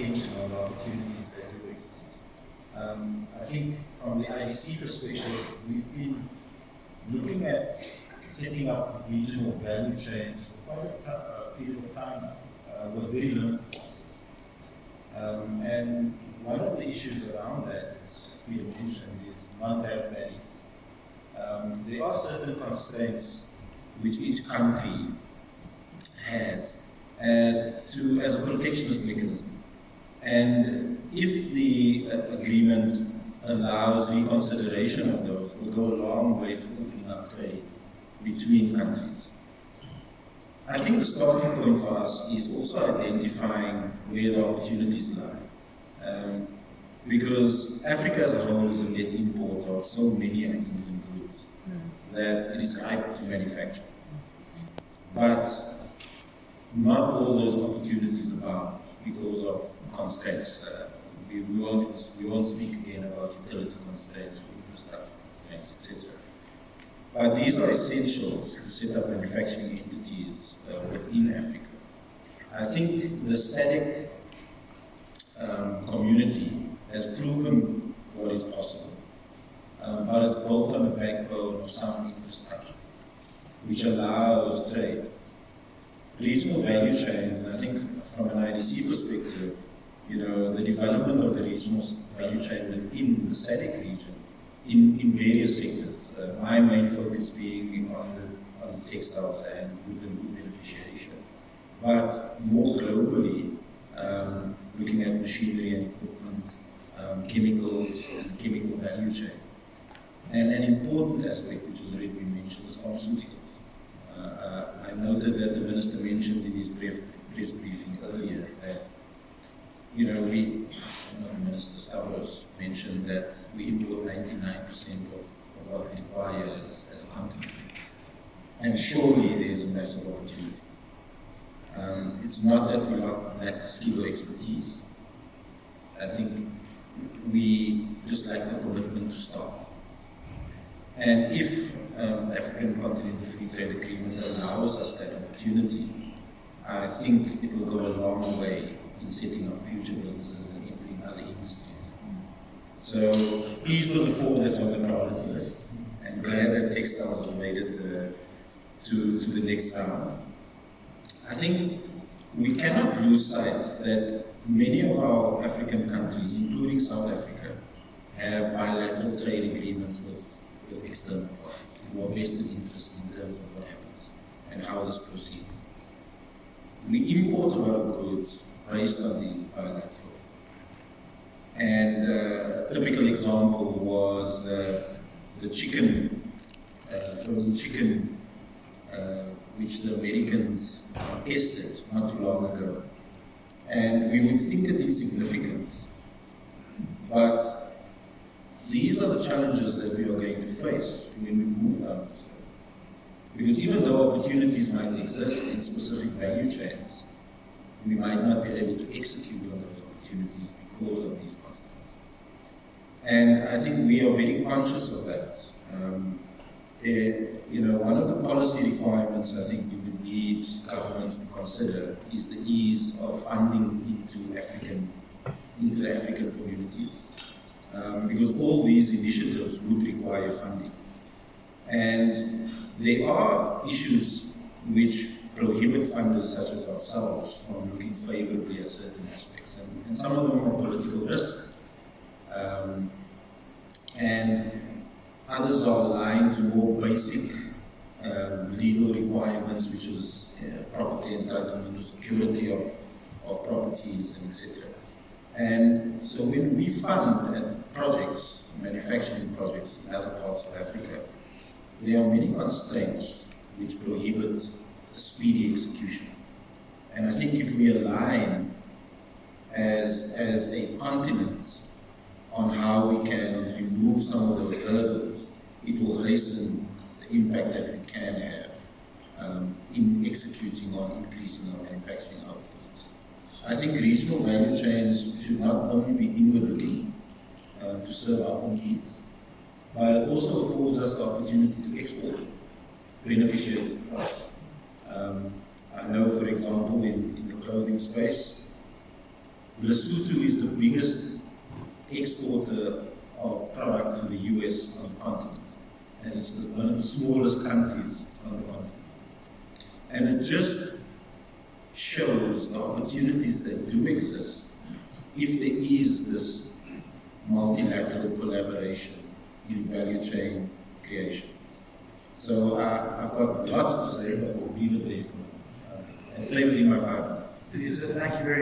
attention on the opportunities that do exist. I think from the IDC perspective, we've been looking at setting up regional value chains for quite a period of time now, with very limited resources. And one of the issues around that, as Peter mentioned, is non-tariff values. There are certain constraints which each country has as a protectionist mechanism. And if the agreement allows reconsideration of those, will go a long way to opening up trade between countries. I think the starting point for us is also identifying where the opportunities lie. Because Africa as a whole is a net importer of so many items and goods that it is ripe to manufacture. But not all those opportunities abound because of constraints. We won't speak again about utility constraints, infrastructure constraints, etc. But these are essentials to set up manufacturing entities within Africa. I think the SADC community has proven what is possible, but it's built on the backbone of sound infrastructure, which allows trade. Regional value chains, and I think from an IDC perspective, the development of the regional value chain within the SADC region in various sectors. My main focus being on the textiles and wood beneficiation, but more globally, looking at machinery and equipment, chemicals, and chemical value chain. And an important aspect, which has already been mentioned, is pharmaceuticals. I noted that the Minister mentioned in his press briefing earlier that, not the Minister, Stavros mentioned that we import 99% of what we require as a continent. And surely there's a massive opportunity. It's not that we lack skill or expertise. I think we just lack the commitment to start. And if African Continental Free Trade Agreement allows us that opportunity, I think it will go a long way in setting up future businesses and entering other industries. So these were the four that's on the priority list, and glad that textiles has made it to the next round. I think we cannot lose sight that many of our African countries, including South Africa, have bilateral trade agreements with external parties, who are vested interest in terms of what happens and how this proceeds. We import a lot of goods based on these bilateral. And a typical example was the chicken, frozen chicken, which the Americans tested not too long ago. And we would think it insignificant, but these are the challenges that we are going to face when we move out. Because even though opportunities might exist in specific value chains, we might not be able to execute on those opportunities because of these constraints. And I think we are very conscious of that. One of the policy requirements I think we would need governments to consider is the ease of funding into the African communities. Because all these initiatives would require funding. And there are issues which prohibit funders such as ourselves from looking favorably at certain aspects. And some of them are political risk. And others are aligned to more basic legal requirements, which is property entitlement, the security of properties, and etc. And so when we fund projects, manufacturing projects in other parts of Africa, there are many constraints which prohibit a speedy execution. And I think if we align as a continent on how we can remove some of those hurdles, it will hasten the impact that we can have in executing on increasing our manufacturing output. I think regional value chains should not only be inward-looking to serve our own needs, but it also affords us the opportunity to export beneficiated products. I know, for example, in the clothing space, Lesotho is the biggest exporter of product to the US on the continent. And it's one of the smallest countries on the continent. And it just shows the opportunities that do exist if there is this multilateral collaboration in value chain creation. So I've got lots to say, but we'll leave it there for now. And stay within my 5 minutes. Thank you very much.